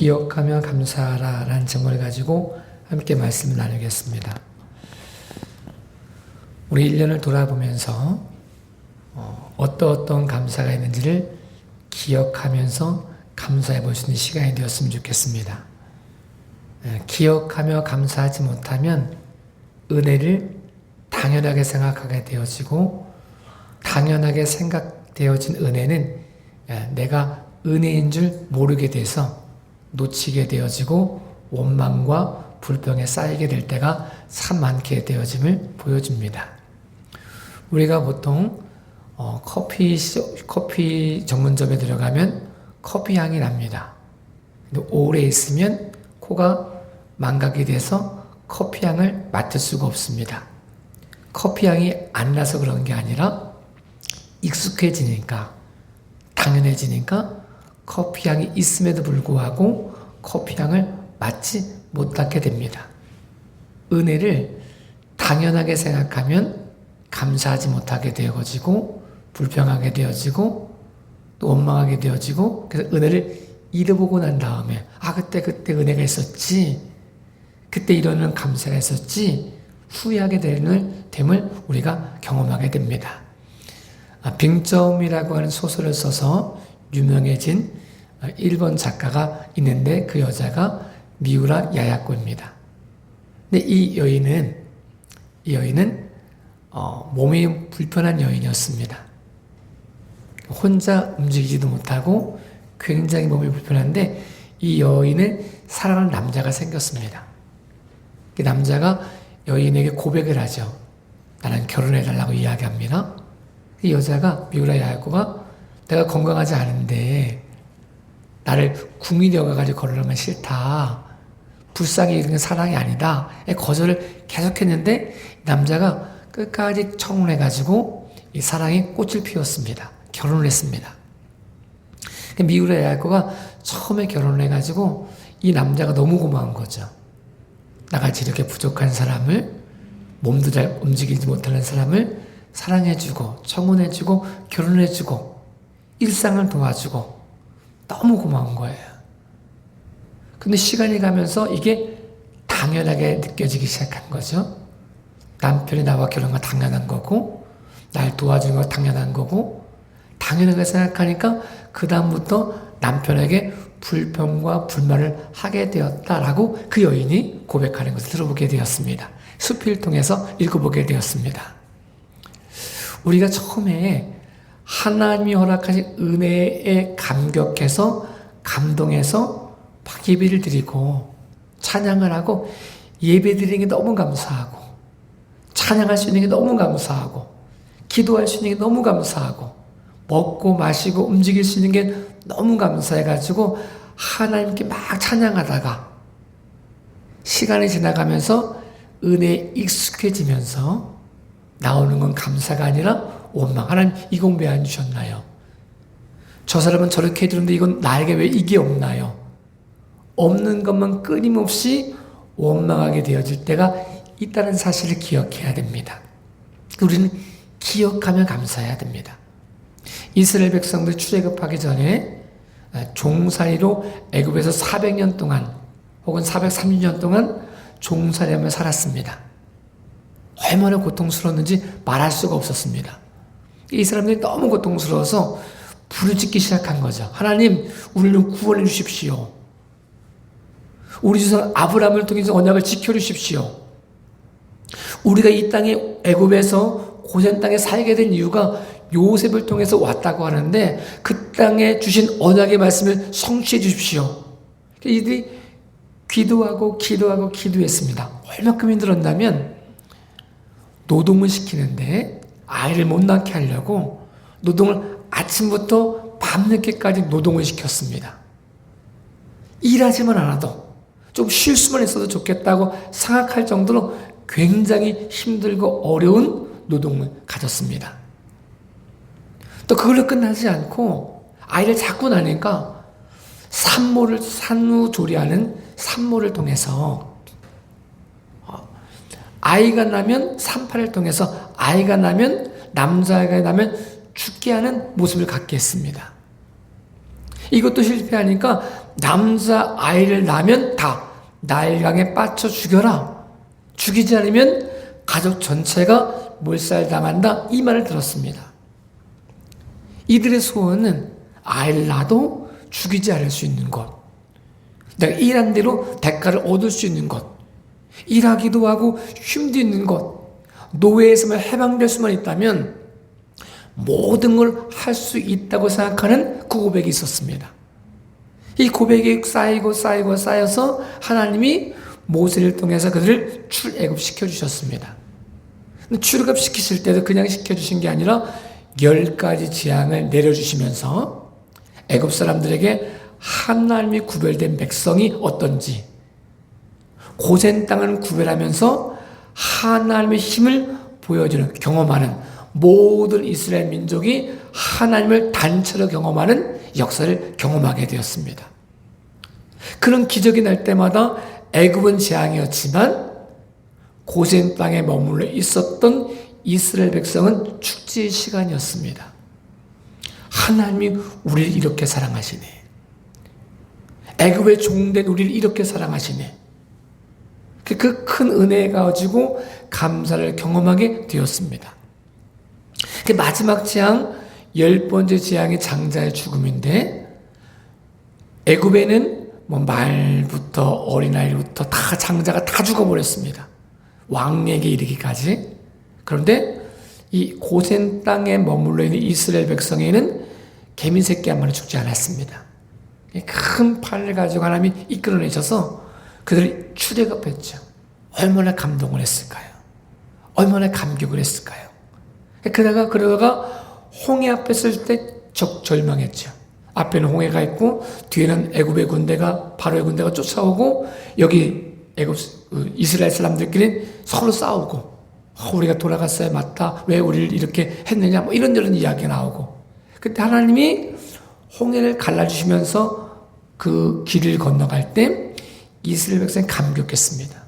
기억하며 감사하라 라는 제목을 가지고 함께 말씀을 나누겠습니다. 우리 1년을 돌아보면서 어떤 감사가 있는지를 기억하면서 감사해 볼 수 있는 시간이 되었으면 좋겠습니다. 기억하며 감사하지 못하면 은혜를 당연하게 생각하게 되어지고, 당연하게 생각되어진 은혜는 내가 은혜인 줄 모르게 돼서 놓치게 되어지고 원망과 불평에 쌓이게 될 때가 참 많게 되어짐을 보여줍니다. 우리가 보통 커피 전문점에 들어가면 커피 향이 납니다. 근데 오래 있으면 코가 망각이 돼서 커피 향을 맡을 수가 없습니다. 커피 향이 안 나서 그런 게 아니라 익숙해지니까, 당연해지니까 커피 향이 있음에도 불구하고 커피 향을 맡지 못하게 됩니다. 은혜를 당연하게 생각하면 감사하지 못하게 되어지고, 불평하게 되어지고, 또 원망하게 되어지고, 그래서 은혜를 잃어보고 난 다음에 그때 은혜가 있었지, 그때 이런 감사가 있었지 후회하게 됨을 우리가 경험하게 됩니다. 빙점이라고 하는 소설을 써서 유명해진 일본 작가가 있는데 그 여자가 미우라 야야코입니다. 근데 이 여인은 몸이 불편한 여인이었습니다. 혼자 움직이지도 못하고 굉장히 몸이 불편한데 이 여인을 사랑하는 남자가 생겼습니다. 그 남자가 여인에게 고백을 하죠. 나는 결혼해달라고 이야기합니다. 이 여자가, 미우라 야야코가 내가 건강하지 않은데 나를 궁이 되어가지고 결혼하면 싫다, 불쌍히 이런 게 사랑이 아니다, 거절을 계속했는데 남자가 끝까지 청혼해가지고 이 사랑이 꽃을 피웠습니다. 결혼을 했습니다. 미우라 야야코가 처음에 결혼을 해가지고 이 남자가 너무 고마운 거죠. 나같이 이렇게 부족한 사람을, 몸도 잘 움직이지 못하는 사람을 사랑해주고 청혼해주고 결혼해주고 일상을 도와주고 너무 고마운 거예요. 근데 시간이 가면서 이게 당연하게 느껴지기 시작한 거죠. 남편이 나와 결혼한 거 당연한 거고, 날 도와주는 거 당연한 거고, 당연하게 생각하니까 그 다음부터 남편에게 불평과 불만을 하게 되었다라고 그 여인이 고백하는 것을 들어보게 되었습니다. 수필을 통해서 읽어보게 되었습니다. 우리가 처음에 하나님이 허락하신 은혜에 감격해서 감동해서 예배를 드리고 찬양을 하고, 예배 드리는 게 너무 감사하고, 찬양할 수 있는 게 너무 감사하고, 기도할 수 있는 게 너무 감사하고, 먹고 마시고 움직일 수 있는 게 너무 감사해가지고 하나님께 막 찬양하다가 시간이 지나가면서 은혜에 익숙해지면서 나오는 건 감사가 아니라 원망. 하나님 이 공부 왜 안 주셨나요? 저 사람은 저렇게 해주는데 이건 나에게 왜 이게 없나요? 없는 것만 끊임없이 원망하게 되어질 때가 있다는 사실을 기억해야 됩니다. 우리는 기억하며 감사해야 됩니다. 이스라엘 백성들 출애굽하기 전에 종살이로 애굽에서 400년 동안 혹은 430년 동안 종살이하며 살았습니다. 얼마나 고통스러웠는지 말할 수가 없었습니다. 이 사람들이 너무 고통스러워서 부르짖기 시작한 거죠. 하나님, 우리를 구원해 주십시오. 우리 조상 아브라함을 통해서 언약을 지켜주십시오. 우리가 이 땅에 애굽에서 고센 땅에 살게 된 이유가 요셉을 통해서 왔다고 하는데 그 땅에 주신 언약의 말씀을 성취해 주십시오. 이들이 기도했습니다. 얼마큼 힘들었냐면 노동을 시키는데 아이를 못 낳게 하려고 노동을 아침부터 밤늦게까지 노동을 시켰습니다. 일하지만 않아도 좀 쉴 수만 있어도 좋겠다고 생각할 정도로 굉장히 힘들고 어려운 노동을 가졌습니다. 또 그걸로 끝나지 않고 아이를 낳고 나니까 산후조리하는 산모를 통해서 아이가 나면 산파를 통해서 아이가 나면 남자아이가 나면 죽게 하는 모습을 갖게 했습니다. 이것도 실패하니까 남자 아이를 낳으면 다 나일강에 빠쳐 죽여라. 죽이지 않으면 가족 전체가 몰살당한다. 이 말을 들었습니다. 이들의 소원은 아이를 낳아도 죽이지 않을 수 있는 것, 내가 일한 대로 대가를 얻을 수 있는 것, 일하기도 하고 쉼도 있는 것, 노예에서만 해방될 수만 있다면 모든 걸 할 수 있다고 생각하는 그 고백이 있었습니다. 이 고백이 쌓여서 하나님이 모세를 통해서 그들을 출애굽시켜 주셨습니다. 출애굽시키실 때도 그냥 시켜주신 게 아니라 10가지 재앙을 내려주시면서 애굽 사람들에게 하나님이 구별된 백성이 어떤지, 고센 땅을 구별하면서 하나님의 힘을 보여주는, 경험하는, 모든 이스라엘 민족이 하나님을 단체로 경험하는 역사를 경험하게 되었습니다. 그런 기적이 날 때마다 애굽은 재앙이었지만 고센 땅에 머물러 있었던 이스라엘 백성은 축제의 시간이었습니다. 하나님이 우리를 이렇게 사랑하시네. 애굽의 종된 우리를 이렇게 사랑하시네. 그 큰 은혜 가지고 감사를 경험하게 되었습니다. 그 마지막 재앙, 10번째 재앙이 장자의 죽음인데, 애굽에는 말부터 어린아이부터 다 장자가 다 죽어버렸습니다. 왕에게 이르기까지. 그런데 이 고센 땅에 머물러 있는 이스라엘 백성에는 개미 새끼 한 마리 죽지 않았습니다. 큰 팔을 가지고 하나님이 이끌어내셔서 그들이 출애굽했죠. 얼마나 감동을 했을까요? 얼마나 감격을 했을까요? 그러다가 홍해 앞에 설 때 절망했죠. 앞에는 홍해가 있고 뒤에는 애굽의 군대가, 바로의 군대가 쫓아오고, 여기 애굽 이스라엘 사람들끼리 서로 싸우고, 우리가 돌아갔어야 맞다, 왜 우리를 이렇게 했느냐, 이런저런 이야기가 나오고, 그때 하나님이 홍해를 갈라주시면서 그 길을 건너갈 때 이스라엘 백성이 감격했습니다.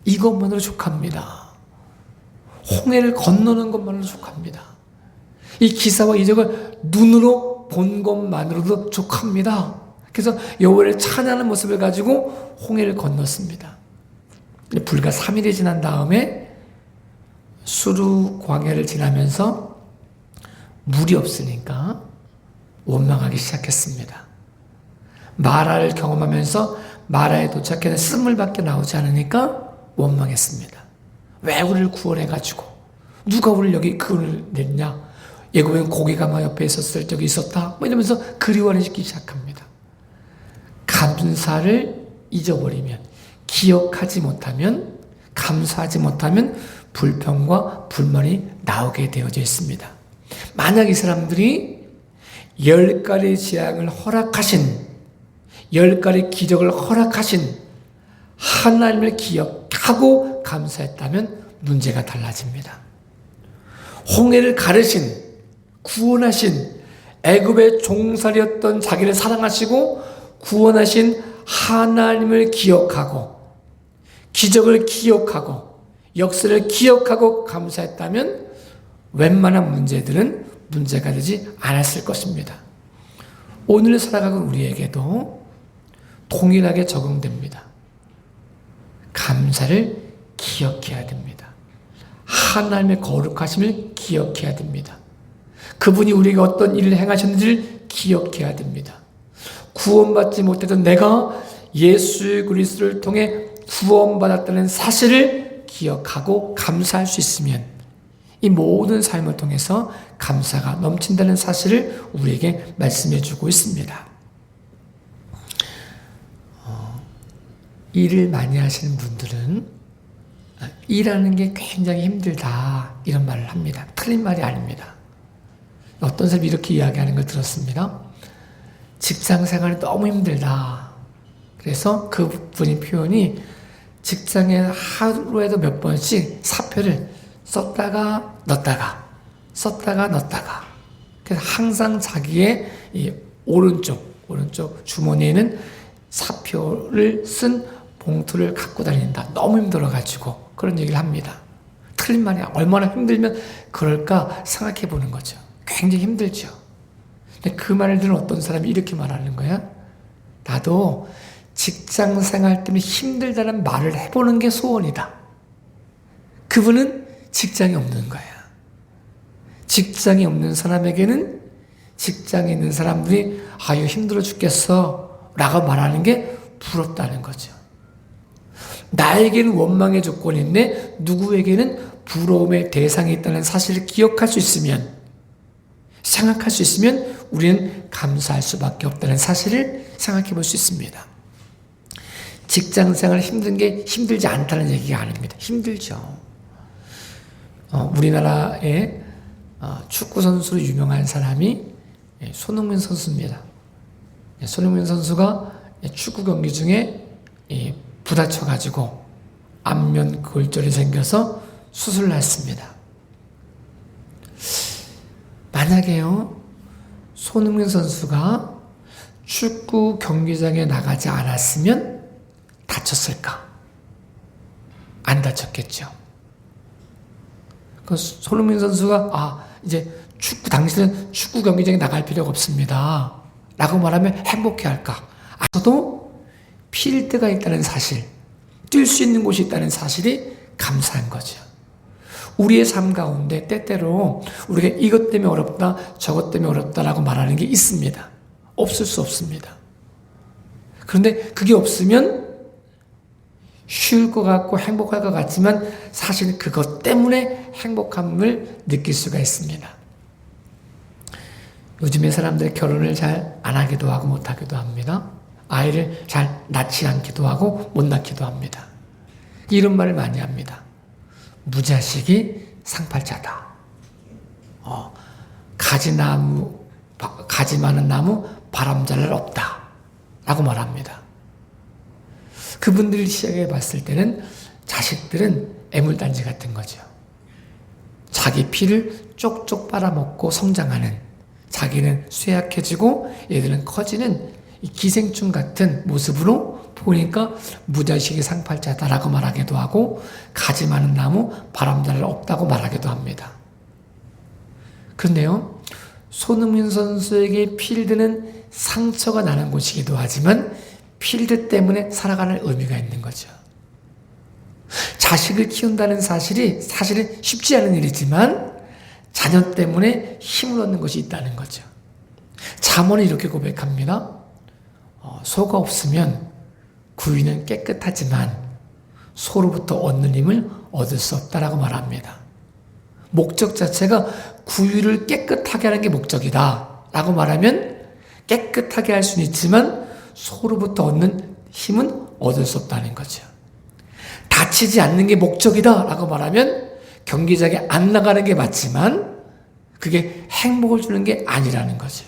이것만으로 족합니다. 홍해를 건너는 것만으로 족합니다. 이 기사와 이적을 눈으로 본 것만으로도 족합니다. 그래서 여호와를 찬양하는 모습을 가지고 홍해를 건넜습니다. 불과 3일이 지난 다음에 수르 광야를 지나면서 물이 없으니까 원망하기 시작했습니다. 마라를 경험하면서 마라에 도착해서 쓴물밖에 나오지 않으니까 원망했습니다. 왜 우리를 구원해가지고 누가 우리를 여기 그을 냈냐, 예고엔 고기가마 옆에 있었을 적이 있었다, 이러면서 그리워를 시키기 시작합니다. 감사를 잊어버리면, 기억하지 못하면, 감사하지 못하면 불평과 불만이 나오게 되어져 있습니다. 만약 이 사람들이 10가지 재앙을 허락하신, 10가지 기적을 허락하신 하나님을 기억하고 감사했다면 문제가 달라집니다. 홍해를 가르신, 구원하신, 애굽의 종살이었던 자기를 사랑하시고 구원하신 하나님을 기억하고, 기적을 기억하고, 역사를 기억하고 감사했다면 웬만한 문제들은 문제가 되지 않았을 것입니다. 오늘 살아가는 우리에게도 동일하게 적용됩니다. 감사를 기억해야 됩니다. 하나님의 거룩하심을 기억해야 됩니다. 그분이 우리에게 어떤 일을 행하셨는지를 기억해야 됩니다. 구원받지 못했던 내가 예수 그리스도를 통해 구원받았다는 사실을 기억하고 감사할 수 있으면 이 모든 삶을 통해서 감사가 넘친다는 사실을 우리에게 말씀해 주고 있습니다. 일을 많이 하시는 분들은 일하는 게 굉장히 힘들다, 이런 말을 합니다. 틀린 말이 아닙니다. 어떤 사람이 이렇게 이야기하는 걸 들었습니다. 직장 생활이 너무 힘들다. 그래서 그분이 표현이 직장에 하루에도 몇 번씩 사표를 썼다가 넣었다가 그래서 항상 자기의 이 오른쪽 주머니에는 사표를 쓴 봉투를 갖고 다닌다. 너무 힘들어가지고 그런 얘기를 합니다. 틀린 말이야. 얼마나 힘들면 그럴까 생각해 보는 거죠. 굉장히 힘들죠. 근데 그 말을 들은 어떤 사람이 이렇게 말하는 거야. 나도 직장 생활 때문에 힘들다는 말을 해보는 게 소원이다. 그분은 직장이 없는 거야. 직장이 없는 사람에게는 직장에 있는 사람들이 아유 힘들어 죽겠어 라고 말하는 게 부럽다는 거죠. 나에게는 원망의 조건인데 누구에게는 부러움의 대상이 있다는 사실을 기억할 수 있으면, 생각할 수 있으면 우리는 감사할 수밖에 없다는 사실을 생각해 볼 수 있습니다. 직장생활 힘든 게 힘들지 않다는 얘기가 아닙니다. 힘들죠. 우리나라에 축구 선수로 유명한 사람이 손흥민 선수입니다. 손흥민 선수가 축구 경기 중에 부다쳐가지고 안면 골절이 생겨서 수술을 했습니다. 만약에요, 손흥민 선수가 축구 경기장에 나가지 않았으면 다쳤을까? 안 다쳤겠죠. 그 손흥민 선수가 이제 당신은 축구 경기장에 나갈 필요가 없습니다 라고 말하면 행복해할까? 저도 필드가 있다는 사실, 뛸 수 있는 곳이 있다는 사실이 감사한 거죠. 우리의 삶 가운데 때때로 우리가 이것 때문에 어렵다, 저것 때문에 어렵다라고 말하는 게 있습니다. 없을 수 없습니다. 그런데 그게 없으면 쉴 것 같고 행복할 것 같지만 사실 그것 때문에 행복함을 느낄 수가 있습니다. 요즘에 사람들이 결혼을 잘 안 하기도 하고 못 하기도 합니다. 아이를 잘 낳지 않기도 하고 못 낳기도 합니다. 이런 말을 많이 합니다. 무자식이 상팔자다. 가지 많은 나무 바람잘 없다 라고 말합니다. 그분들을 시작해 봤을 때는 자식들은 애물단지 같은 거죠. 자기 피를 쪽쪽 빨아먹고 성장하는, 자기는 쇠약해지고 얘들은 커지는 이 기생충 같은 모습으로 보니까 무자식이 상팔자다라고 말하기도 하고 가지 많은 나무 바람잘 없다고 말하기도 합니다. 그런데요, 손흥민 선수에게 필드는 상처가 나는 곳이기도 하지만 필드 때문에 살아가는 의미가 있는 거죠. 자식을 키운다는 사실이 사실은 쉽지 않은 일이지만 자녀 때문에 힘을 얻는 것이 있다는 거죠. 잠언은 이렇게 고백합니다. 소가 없으면 구유는 깨끗하지만 소로부터 얻는 힘을 얻을 수 없다라고 말합니다. 목적 자체가 구유를 깨끗하게 하는 게 목적이다 라고 말하면 깨끗하게 할 수는 있지만 소로부터 얻는 힘은 얻을 수 없다는 거죠. 다치지 않는 게 목적이다 라고 말하면 경기장에 안 나가는 게 맞지만 그게 행복을 주는 게 아니라는 거죠.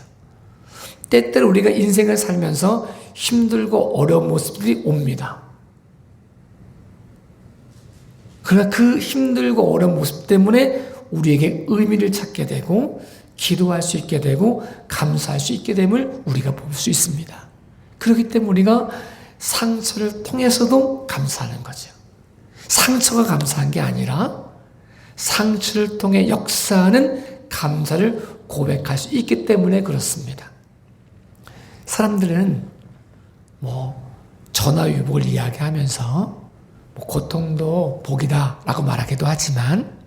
때때로 우리가 인생을 살면서 힘들고 어려운 모습들이 옵니다. 그러나 그 힘들고 어려운 모습 때문에 우리에게 의미를 찾게 되고 기도할 수 있게 되고 감사할 수 있게 됨을 우리가 볼 수 있습니다. 그렇기 때문에 우리가 상처를 통해서도 감사하는 거죠. 상처가 감사한 게 아니라 상처를 통해 역사하는 감사를 고백할 수 있기 때문에 그렇습니다. 사람들은 전화위복을 이야기하면서 고통도 복이다 라고 말하기도 하지만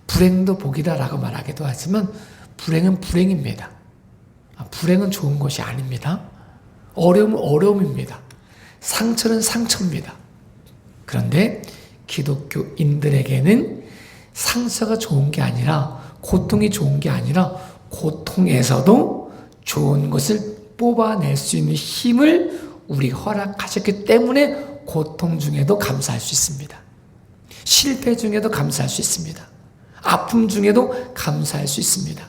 불행도 복이다 라고 말하기도 하지만 불행은 불행입니다. 불행은 좋은 것이 아닙니다. 어려움은 어려움입니다. 상처는 상처입니다. 그런데 기독교인들에게는 상처가 좋은 게 아니라 고통이 좋은 게 아니라 고통에서도 좋은 것을 뽑아낼 수 있는 힘을 우리가 허락하셨기 때문에 고통 중에도 감사할 수 있습니다. 실패 중에도 감사할 수 있습니다. 아픔 중에도 감사할 수 있습니다.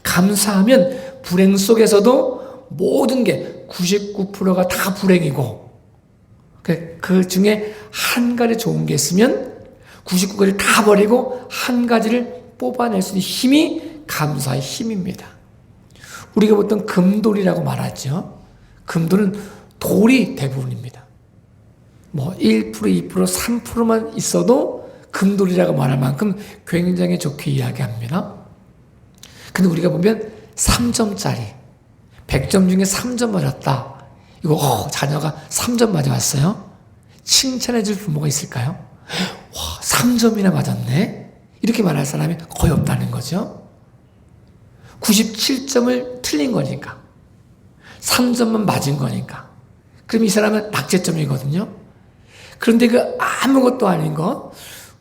감사하면 불행 속에서도 모든 게 99%가 다 불행이고 그 중에 한 가지 좋은 게 있으면 99가지를 다 버리고 한 가지를 뽑아낼 수 있는 힘이 감사의 힘입니다. 우리가 보통 금돌이라고 말하죠. 금돌은 돌이 대부분입니다. 1%, 2%, 3%만 있어도 금돌이라고 말할 만큼 굉장히 좋게 이야기합니다. 근데 우리가 보면 3점짜리 100점 중에 3점 맞았다. 이거 자녀가 3점 맞아왔어요. 칭찬해줄 부모가 있을까요? 와, 3점이나 맞았네. 이렇게 말할 사람이 거의 없다는 거죠. 97점을 틀린 거니까. 3점만 맞은 거니까. 그럼 이 사람은 낙제점이거든요. 그런데 그 아무것도 아닌 거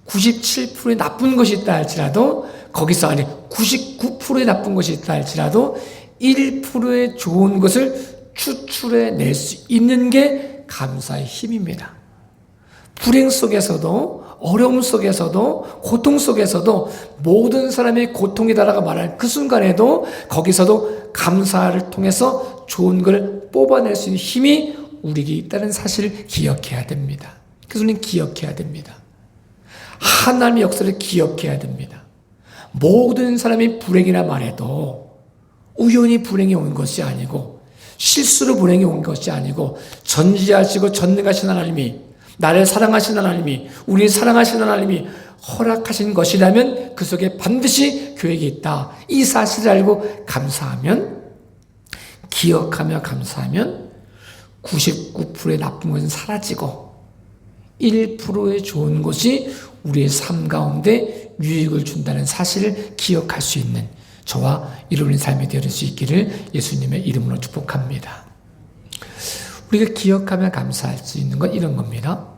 97%의 나쁜 것이 있다 할지라도 거기서 아니 99%의 나쁜 것이 있다 할지라도 1%의 좋은 것을 추출해 낼 수 있는 게 감사의 힘입니다. 불행 속에서도 어려움 속에서도 고통 속에서도 모든 사람의 고통이다라고 말할 그 순간에도 거기서도 감사를 통해서 좋은 걸 뽑아낼 수 있는 힘이 우리에게 있다는 사실을 기억해야 됩니다. 그래서 우리는 기억해야 됩니다. 하나님의 역사를 기억해야 됩니다. 모든 사람이 불행이라 말해도 우연히 불행이 온 것이 아니고 실수로 불행이 온 것이 아니고 전지하시고 전능하신 하나님이 나를 사랑하신 하나님이 우리를 사랑하신 하나님이 허락하신 것이라면 그 속에 반드시 계획이 있다. 이 사실을 알고 감사하면 기억하며 감사하면 99%의 나쁜 것은 사라지고 1%의 좋은 것이 우리의 삶 가운데 유익을 준다는 사실을 기억할 수 있는 저와 여러분의 삶이 되어질 수 있기를 예수님의 이름으로 축복합니다. 우리가 기억하며 감사할 수 있는 건 이런 겁니다.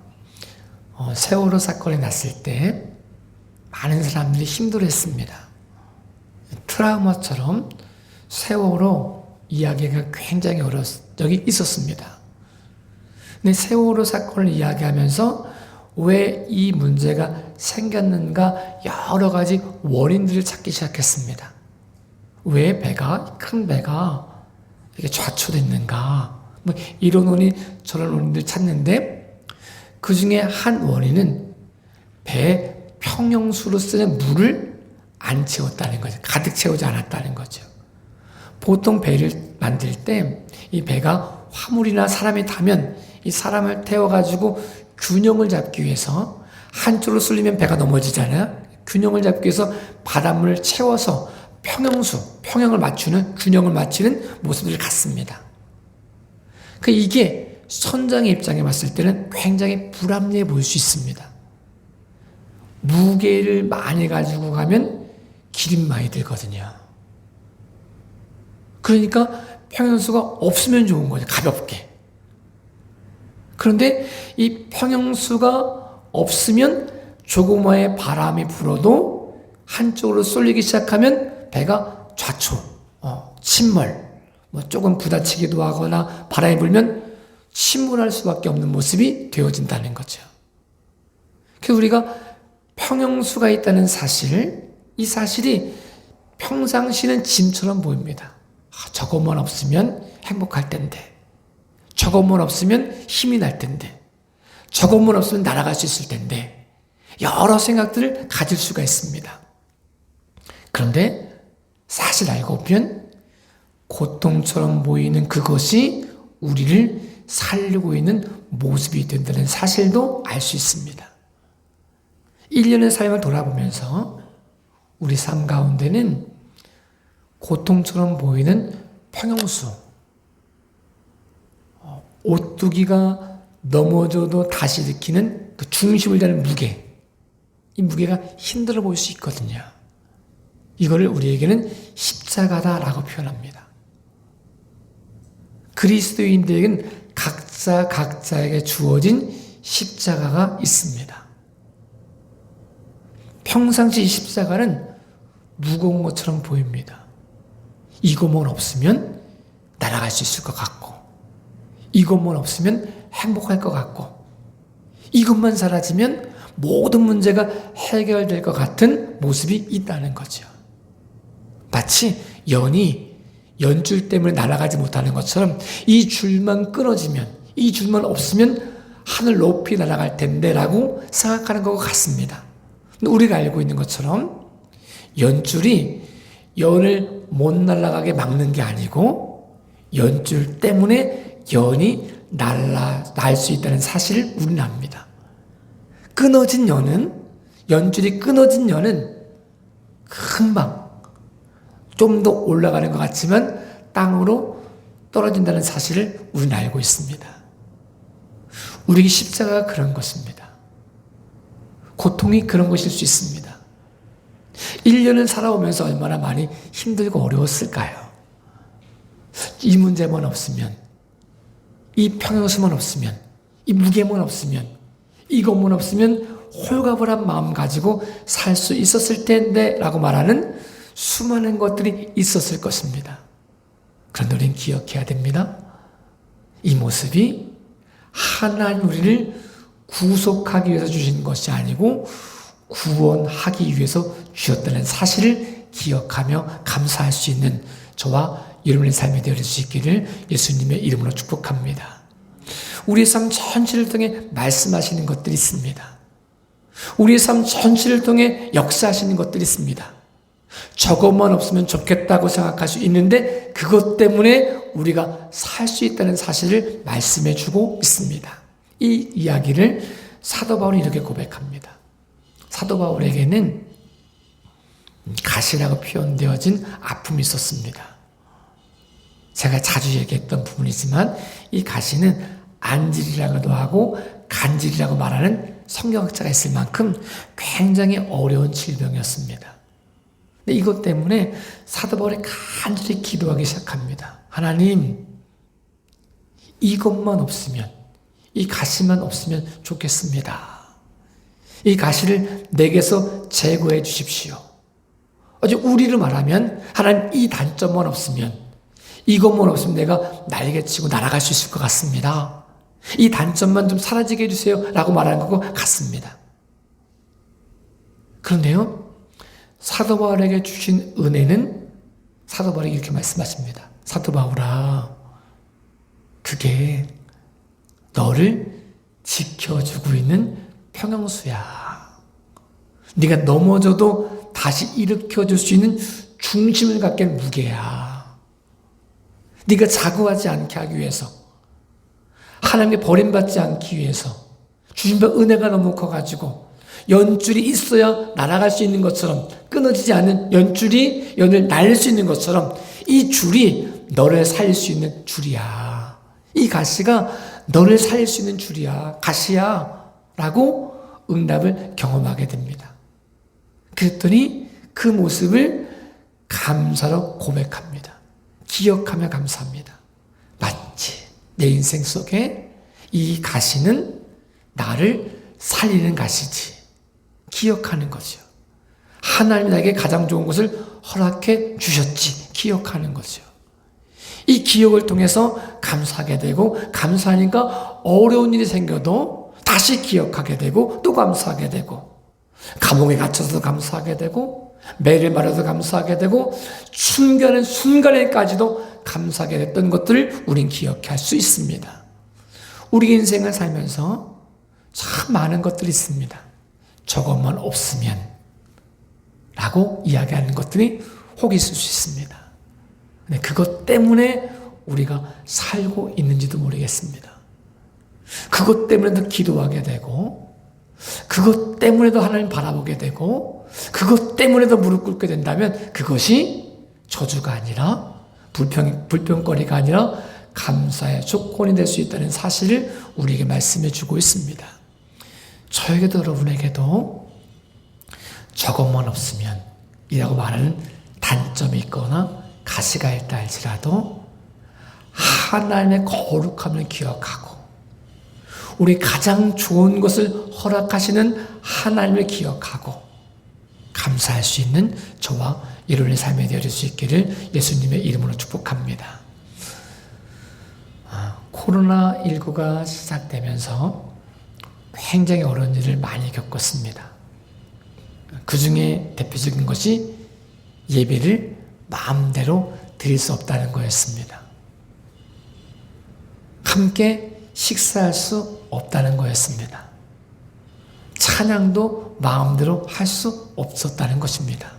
세월호 사건이 났을 때 많은 사람들이 힘들어했습니다. 트라우마처럼 세월호 이야기가 굉장히 어려운 적이 있었습니다. 근데 세월호 사건을 이야기하면서 왜 이 문제가 생겼는가 여러 가지 원인들을 찾기 시작했습니다. 왜 큰 배가 이렇게 좌초됐는가? 뭐 이런 원인, 저런 원인들 찾는데 그 중에 한 원인은 배 평형수로 쓰는 물을 안 채웠다는 거죠. 가득 채우지 않았다는 거죠. 보통 배를 만들 때 이 배가 화물이나 사람이 타면 이 사람을 태워가지고 균형을 잡기 위해서 한쪽으로 쏠리면 배가 넘어지잖아요. 균형을 잡기 위해서 바닷물을 채워서 평형을 맞추는, 균형을 맞추는 모습을 갖습니다. 이게 선장의 입장에 봤을 때는 굉장히 불합리해 보일 수 있습니다. 무게를 많이 가지고 가면 기름 많이 들거든요. 그러니까 평형수가 없으면 좋은 거죠. 가볍게. 그런데 이 평형수가 없으면 조그마한 바람이 불어도 한쪽으로 쏠리기 시작하면 배가 좌초, 침몰, 조금 부딪히기도 하거나 바람이 불면 침몰할 수밖에 없는 모습이 되어진다는 거죠. 그래서 우리가 평형수가 있다는 사실, 이 사실이 평상시는 짐처럼 보입니다. 저것만 없으면 행복할 텐데, 저것만 없으면 힘이 날 텐데, 저것만 없으면 날아갈 수 있을 텐데, 여러 생각들을 가질 수가 있습니다. 그런데 사실 알고 보면 고통처럼 보이는 그것이 우리를 살리고 있는 모습이 된다는 사실도 알 수 있습니다. 1년의 삶을 돌아보면서 우리 삶 가운데는 고통처럼 보이는 평형수, 오뚜기가 넘어져도 다시 일으키는 그 중심을 다는 무게, 이 무게가 힘들어 보일 수 있거든요. 이거를 우리에게는 십자가다라고 표현합니다. 그리스도인들에게는 각자에게 주어진 십자가가 있습니다. 평상시 이 십자가는 무거운 것처럼 보입니다. 이것만 없으면 날아갈 수 있을 것 같고, 이것만 없으면 행복할 것 같고, 이것만 사라지면 모든 문제가 해결될 것 같은 모습이 있다는 거죠. 마치 연줄 때문에 날아가지 못하는 것처럼 이 줄만 끊어지면, 이 줄만 없으면 하늘 높이 날아갈 텐데 라고 생각하는 것 같습니다. 우리가 알고 있는 것처럼 연줄이 연을 못 날아가게 막는 게 아니고 연줄 때문에 연이 날 수 있다는 사실을 우리는 압니다. 연줄이 끊어진 연은 금방 좀 더 올라가는 것 같지만 땅으로 떨어진다는 사실을 우리는 알고 있습니다. 우리 십자가가 그런 것입니다. 고통이 그런 것일 수 있습니다. 1년을 살아오면서 얼마나 많이 힘들고 어려웠을까요? 이 문제만 없으면, 이 평형수만 없으면, 이 무게만 없으면, 이것만 없으면 홀가분한 마음 가지고 살 수 있었을 텐데 라고 말하는 수많은 것들이 있었을 것입니다. 그런데 우리는 기억해야 됩니다. 이 모습이 하나님 우리를 구속하기 위해서 주신 것이 아니고 구원하기 위해서 주셨다는 사실을 기억하며 감사할 수 있는 저와 여러분의 삶이 되어질 수 있기를 예수님의 이름으로 축복합니다. 우리의 삶 전체를 통해 말씀하시는 것들이 있습니다. 우리의 삶 전체를 통해 역사하시는 것들이 있습니다. 저것만 없으면 좋겠다고 생각할 수 있는데 그것 때문에 우리가 살 수 있다는 사실을 말씀해 주고 있습니다. 이 이야기를 사도 바울이 이렇게 고백합니다. 사도 바울에게는 가시라고 표현되어진 아픔이 있었습니다. 제가 자주 얘기했던 부분이지만 이 가시는 안질이라고도 하고 간질이라고 말하는 성경학자가 있을 만큼 굉장히 어려운 질병이었습니다. 근데 이것 때문에 사도 바울이 간절히 기도하기 시작합니다. 하나님, 이것만 없으면, 이 가시만 없으면 좋겠습니다. 이 가시를 내게서 제거해 주십시오. 아주 우리로 말하면 하나님 이 단점만 없으면, 이것만 없으면 내가 날개치고 날아갈 수 있을 것 같습니다. 이 단점만 좀 사라지게 해주세요 라고 말하는 것 같습니다. 그런데요, 사도 바울에게 주신 은혜는 사도 바울에게 이렇게 말씀하십니다. 사도 바울아, 그게 너를 지켜주고 있는 평형수야. 네가 넘어져도 다시 일으켜줄 수 있는 중심을 갖게 할 무게야. 네가 자고하지 않게 하기 위해서, 하나님께 버림받지 않기 위해서 주신 은혜가 너무 커가지고 연줄이 있어야 날아갈 수 있는 것처럼, 끊어지지 않는 연줄이 연을 날릴 수 있는 것처럼 이 줄이 너를 살릴 수 있는 줄이야. 이 가시가 너를 살릴 수 있는 줄이야. 가시야. 라고 응답을 경험하게 됩니다. 그랬더니 그 모습을 감사로 고백합니다. 기억하며 감사합니다. 맞지. 내 인생 속에 이 가시는 나를 살리는 가시지. 기억하는 거죠. 하나님이 나에게 가장 좋은 것을 허락해 주셨지. 기억하는 거죠. 이 기억을 통해서 감사하게 되고, 감사하니까 어려운 일이 생겨도 다시 기억하게 되고, 또 감사하게 되고, 감옥에 갇혀서도 감사하게 되고, 매를 말해도 감사하게 되고, 순간의 순간에까지도 감사하게 됐던 것들을 우린 기억할 수 있습니다. 우리 인생을 살면서 참 많은 것들이 있습니다. 저것만 없으면 라고 이야기하는 것들이 혹 있을 수 있습니다. 근데 그것 때문에 우리가 살고 있는지도 모르겠습니다. 그것 때문에도 기도하게 되고, 그것 때문에도 하나님 바라보게 되고, 그것 때문에도 무릎 꿇게 된다면 그것이 저주가 아니라 불평거리가 아니라 감사의 조건이 될 수 있다는 사실을 우리에게 말씀해 주고 있습니다. 저에게도 여러분에게도 저것만 없으면 이라고 말하는 단점이 있거나 가시가 있다 할지라도 하나님의 거룩함을 기억하고 우리 가장 좋은 것을 허락하시는 하나님을 기억하고 감사할 수 있는 저와 여러분의 삶이 되어질 수 있기를 예수님의 이름으로 축복합니다. 코로나19가 시작되면서 굉장히 어려운 일을 많이 겪었습니다. 그 중에 대표적인 것이 예배를 마음대로 드릴 수 없다는 거였습니다. 함께 식사할 수 없다는 거였습니다. 찬양도 마음대로 할 수 없었다는 것입니다.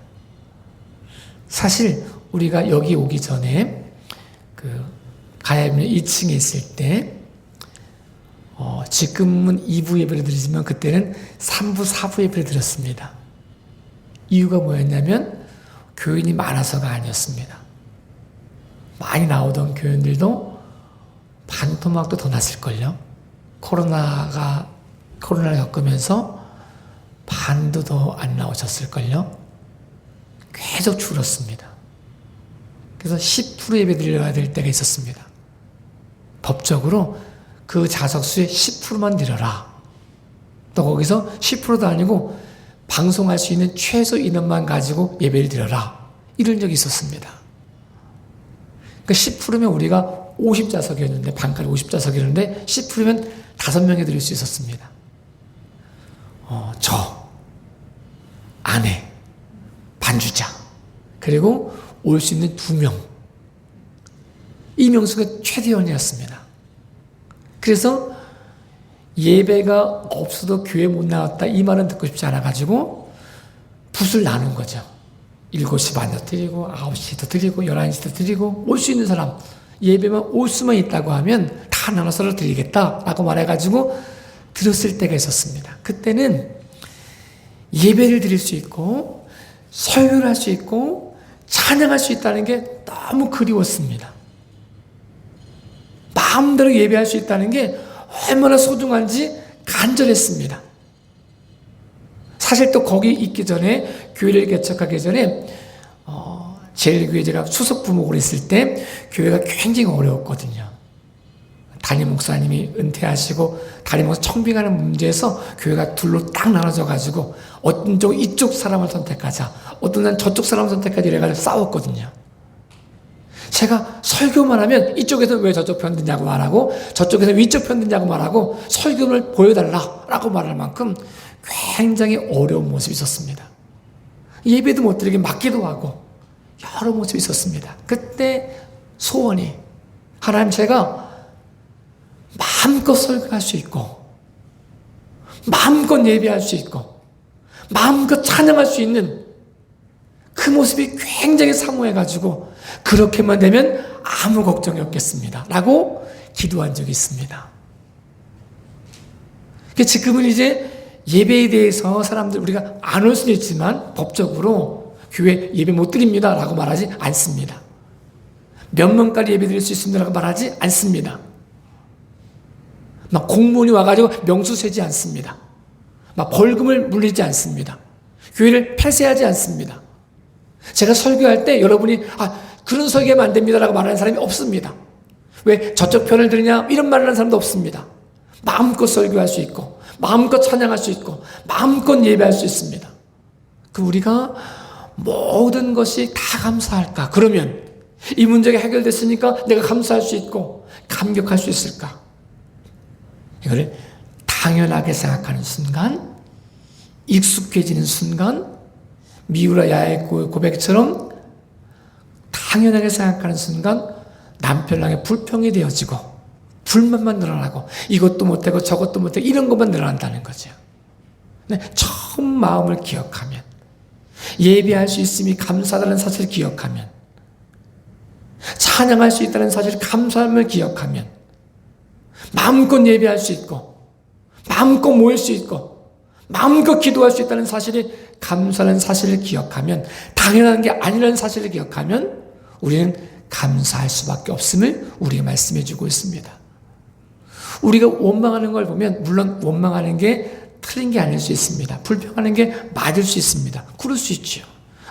사실 우리가 여기 오기 전에 가야비는 2층에 있을 때 지금은 2부 예배를 드리지만 그때는 3부, 4부 예배를 드렸습니다. 이유가 뭐였냐면 교인이 많아서가 아니었습니다. 많이 나오던 교인들도 반토막도 더 났을걸요. 코로나를 겪으면서 반도 더 안 나오셨을걸요. 계속 줄었습니다. 그래서 10% 예배 드려야 될 때가 있었습니다. 법적으로 그 좌석수의 10%만 드려라. 또 거기서 10%도 아니고 방송할 수 있는 최소 인원만 가지고 예배를 드려라. 이런 적이 있었습니다. 그 10%면 우리가 50좌석이었는데, 반까지 50좌석이었는데 10%면 5명에 드릴 수 있었습니다. 저, 아내, 반주자, 그리고 올 수 있는 2명. 이 명수가 최대원이었습니다. 그래서 예배가 없어도 교회 못 나왔다 이 말은 듣고 싶지 않아가지고 붓을 나눈 거죠. 7시 반도 드리고 9시도 드리고 11시도 드리고 올 수 있는 사람 예배만 올 수만 있다고 하면 다 나눠서 드리겠다라고 말해가지고 들었을 때가 있었습니다. 그때는 예배를 드릴 수 있고 설교를 할 수 있고 찬양할 수 있다는 게 너무 그리웠습니다. 마음대로 예배할 수 있다는 게 얼마나 소중한지 간절했습니다. 사실 또 거기 있기 전에 교회를 개척하기 전에 제일교회 제가 수석 부목으로 있을 때 교회가 굉장히 어려웠거든요. 담임 목사님이 은퇴하시고 담임 목사 청빙하는 문제에서 교회가 둘로 딱 나눠져 가지고 어떤 쪽 이쪽 사람을 선택하자, 어떤 날 저쪽 사람을 선택하자 이래가지고 싸웠거든요. 제가 설교만 하면 이쪽에서 왜 저쪽 편 드냐고 말하고 저쪽에서 위쪽 편 드냐고 말하고 설교를 보여달라고 말할 만큼 굉장히 어려운 모습이 있었습니다. 예배도 못 드리게 맞기도 하고 여러 모습이 있었습니다. 그때 소원이 하나님 제가 마음껏 설교할 수 있고 마음껏 예배할 수 있고 마음껏 찬양할 수 있는 그 모습이 굉장히 사모해가지고 그렇게만 되면 아무 걱정이 없겠습니다 라고 기도한 적이 있습니다. 지금은 이제 예배에 대해서 사람들 우리가 안 올 수도 있지만 법적으로 교회 예배 못 드립니다 라고 말하지 않습니다. 몇 명까지 예배 드릴 수 있습니다 라고 말하지 않습니다. 막 공무원이 와가지고 명수 세지 않습니다. 막 벌금을 물리지 않습니다. 교회를 폐쇄하지 않습니다. 제가 설교할 때 여러분이 그런 설교하면 안 됩니다 라고 말하는 사람이 없습니다. 왜 저쪽 편을 들으냐 이런 말을 하는 사람도 없습니다. 마음껏 설교할 수 있고 마음껏 찬양할 수 있고 마음껏 예배할 수 있습니다. 우리가 모든 것이 다 감사할까? 그러면 이 문제가 해결됐으니까 내가 감사할 수 있고 감격할 수 있을까? 이거를 당연하게 생각하는 순간, 익숙해지는 순간, 미우라 야의 고백처럼 당연하게 생각하는 순간 남편에게 불평이 되어지고 불만만 늘어나고 이것도 못하고 저것도 못하고 이런 것만 늘어난다는 거죠. 근데 처음 마음을 기억하면 예배할 수 있음이 감사하다는 사실을 기억하면 찬양할 수 있다는 사실을 감사함을 기억하면 마음껏 예배할 수 있고 마음껏 모일 수 있고 마음껏 기도할 수 있다는 사실이 감사하는 사실을 기억하면 당연한 게 아니라는 사실을 기억하면 우리는 감사할 수밖에 없음을 우리가 말씀해 주고 있습니다. 우리가 원망하는 걸 보면 물론 원망하는 게 틀린 게 아닐 수 있습니다. 불평하는 게 맞을 수 있습니다. 그럴 수 있죠.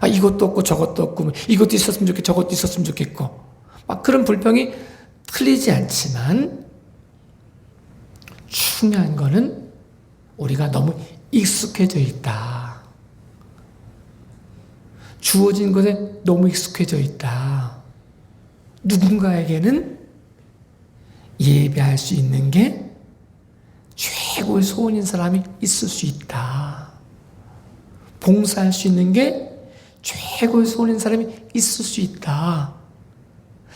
이것도 없고 저것도 없고 이것도 있었으면 좋겠고 저것도 있었으면 좋겠고 막 그런 불평이 틀리지 않지만 중요한 거는 우리가 너무 익숙해져 있다. 주어진 것에 너무 익숙해져 있다. 누군가에게는 예배할 수 있는 게 최고의 소원인 사람이 있을 수 있다. 봉사할 수 있는 게 최고의 소원인 사람이 있을 수 있다.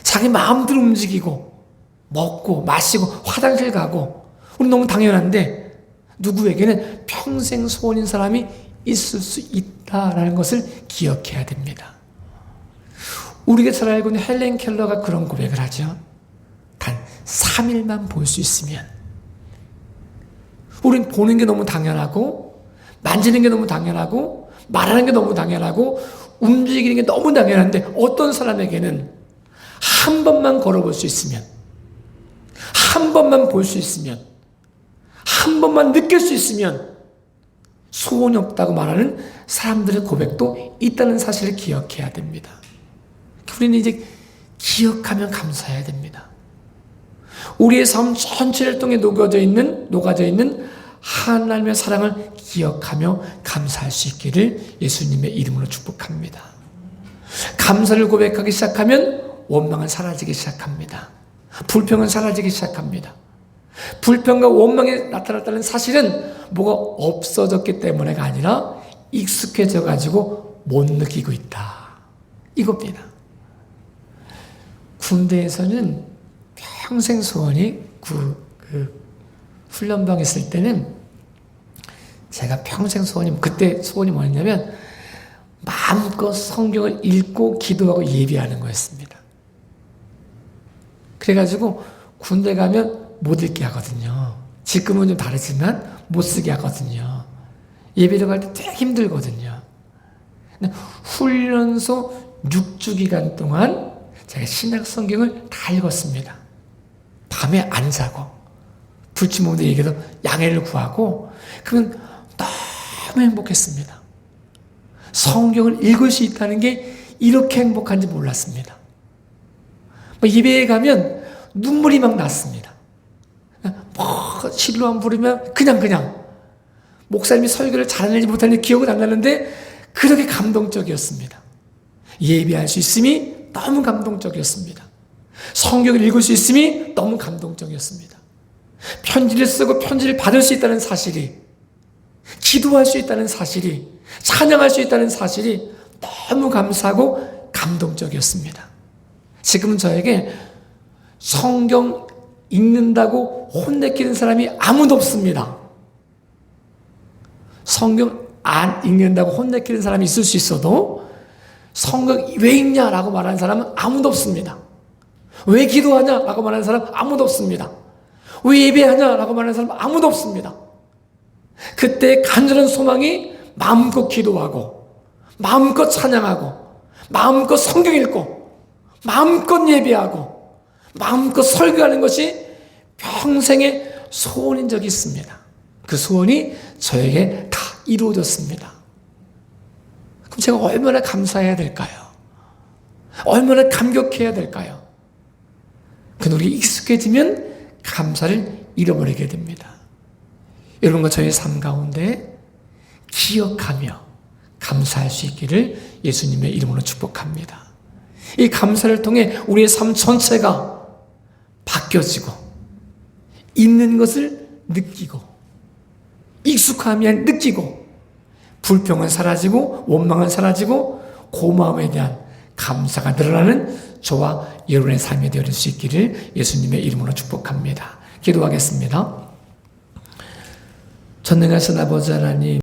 자기 마음대로 움직이고 먹고 마시고 화장실 가고 우리 너무 당연한데 누구에게는 평생 소원인 사람이 있을 수 있다라는 것을 기억해야 됩니다. 우리가 잘 알고 있는 헬렌 켈러가 그런 고백을 하죠. 단 3일만 볼 수 있으면 우린 보는 게 너무 당연하고 만지는 게 너무 당연하고 말하는 게 너무 당연하고 움직이는 게 너무 당연한데 어떤 사람에게는 한 번만 걸어볼 수 있으면, 한 번만 볼 수 있으면, 한 번만 느낄 수 있으면 소원이 없다고 말하는 사람들의 고백도 있다는 사실을 기억해야 됩니다. 우리는 이제 기억하면 감사해야 됩니다. 우리의 삶 전체를 통해 녹아져 있는 하나님의 사랑을 기억하며 감사할 수 있기를 예수님의 이름으로 축복합니다. 감사를 고백하기 시작하면 원망은 사라지기 시작합니다. 불평은 사라지기 시작합니다. 불평과 원망이 나타났다는 사실은 뭐가 없어졌기 때문에가 아니라 익숙해져 가지고 못 느끼고 있다, 이겁니다. 군대에서는 평생 소원이 훈련병에 있을 때는 제가 평생 소원이, 그때 소원이 뭐였냐면 마음껏 성경을 읽고 기도하고 예배하는 거였습니다. 그래가지고 군대 가면 못 읽게 하거든요. 지금은 좀 다르지만 못 쓰게 하거든요. 예배를 갈 때 되게 힘들거든요. 훈련소 6주 기간 동안 제가 신약 성경을 다 읽었습니다. 밤에 안 자고 불침범들에게도 양해를 구하고, 그러면 너무 행복했습니다. 성경을 읽을 수 있다는 게 이렇게 행복한지 몰랐습니다. 예배에 가면 눈물이 막 났습니다. 시루안 부르면 그냥 목사님이 설교를 잘하는지 못하는지 기억은 안 나는데 그렇게 감동적이었습니다. 예배할 수 있음이 너무 감동적이었습니다. 성경을 읽을 수 있음이 너무 감동적이었습니다. 편지를 쓰고 편지를 받을 수 있다는 사실이, 기도할 수 있다는 사실이, 찬양할 수 있다는 사실이 너무 감사하고 감동적이었습니다. 지금은 저에게 성경 읽는다고 혼내키는 사람이 아무도 없습니다. 성경 안 읽는다고 혼내키는 사람이 있을 수 있어도 성경 왜 읽냐라고 말하는 사람은 아무도 없습니다. 왜 기도하냐라고 말하는 사람 아무도 없습니다. 왜 예배하냐라고 말하는 사람 아무도 없습니다. 그때 간절한 소망이 마음껏 기도하고, 마음껏 찬양하고, 마음껏 성경 읽고, 마음껏 예배하고, 마음껏 설교하는 것이 평생의 소원인 적이 있습니다. 그 소원이 저에게 다 이루어졌습니다. 그럼 제가 얼마나 감사해야 될까요? 얼마나 감격해야 될까요? 근데 우리가 익숙해지면 감사를 잃어버리게 됩니다. 여러분과 저의 삶 가운데 기억하며 감사할 수 있기를 예수님의 이름으로 축복합니다. 이 감사를 통해 우리의 삶 전체가 바뀌어지고, 있는 것을 느끼고, 익숙함이 느끼고, 불평은 사라지고, 원망은 사라지고, 고마움에 대한 감사가 늘어나는 저와 여러분의 삶이 되어질 수 있기를 예수님의 이름으로 축복합니다. 기도하겠습니다. 전능하신 아버지 하나님,